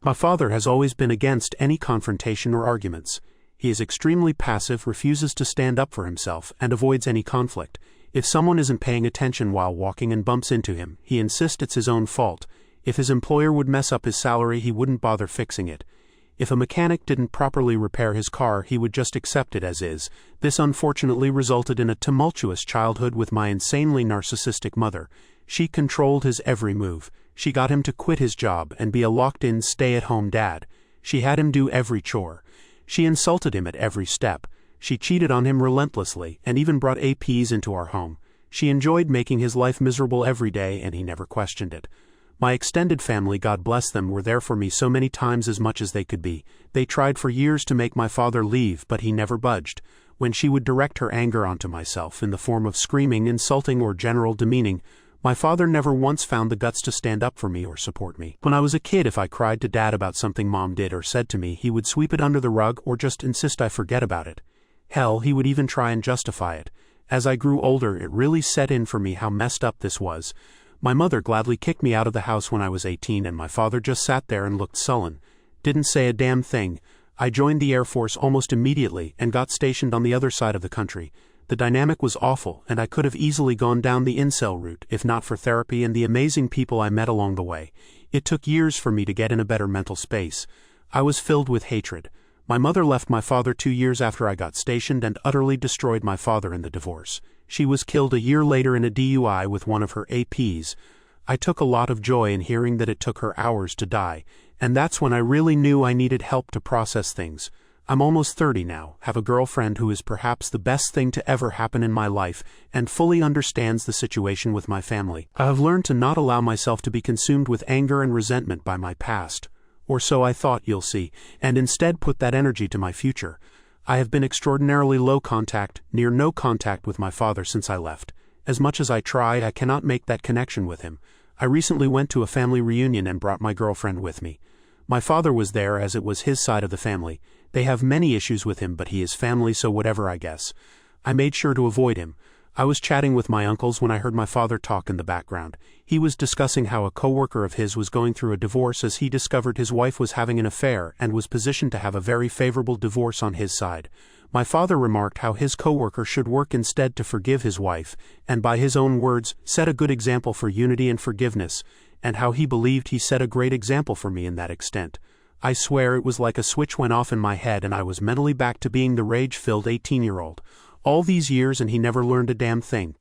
My father has always been against any confrontation or arguments. He is extremely passive, refuses to stand up for himself, and avoids any conflict. If someone isn't paying attention while walking and bumps into him, he insists it's his own fault. If his employer would mess up his salary, he wouldn't bother fixing it. If a mechanic didn't properly repair his car, he would just accept it as is. This unfortunately resulted in a tumultuous childhood with my insanely narcissistic mother. She controlled his every move. She got him to quit his job and be a locked-in, stay-at-home dad. She had him do every chore. She insulted him at every step. She cheated on him relentlessly and even brought APs into our home. She enjoyed making his life miserable every day, and he never questioned it. My extended family, God bless them, were there for me so many times as much as they could be. They tried for years to make my father leave, but he never budged. When she would direct her anger onto myself in the form of screaming, insulting, or general demeaning, my father never once found the guts to stand up for me or support me. When I was a kid, if I cried to Dad about something Mom did or said to me, he would sweep it under the rug or just insist I forget about it. Hell, he would even try and justify it. As I grew older, it really set in for me how messed up this was. My mother gladly kicked me out of the house when I was 18, and my father just sat there and looked sullen. Didn't say a damn thing. I joined the Air Force almost immediately and got stationed on the other side of the country. The dynamic was awful, and I could have easily gone down the incel route if not for therapy and the amazing people I met along the way. It took years for me to get in a better mental space. I was filled with hatred. My mother left my father 2 years after I got stationed and utterly destroyed my father in the divorce. She was killed a year later in a DUI with one of her APs. I took a lot of joy in hearing that it took her hours to die, and that's when I really knew I needed help to process things. I'm almost 30 now, have a girlfriend who is perhaps the best thing to ever happen in my life, and fully understands the situation with my family. I have learned to not allow myself to be consumed with anger and resentment by my past. Or so I thought, you'll see, and instead put that energy to my future. I have been extraordinarily low contact, near no contact with my father since I left. As much as I try, I cannot make that connection with him. I recently went to a family reunion and brought my girlfriend with me. My father was there as it was his side of the family. They have many issues with him, but he is family, so whatever, I guess. I made sure to avoid him. I was chatting with my uncles when I heard my father talk in the background. He was discussing how a coworker of his was going through a divorce as he discovered his wife was having an affair and was positioned to have a very favorable divorce on his side. My father remarked how his coworker should work instead to forgive his wife, and by his own words, set a good example for unity and forgiveness, and how he believed he set a great example for me in that extent. I swear it was like a switch went off in my head and I was mentally back to being the rage-filled 18-year-old. All these years and he never learned a damn thing.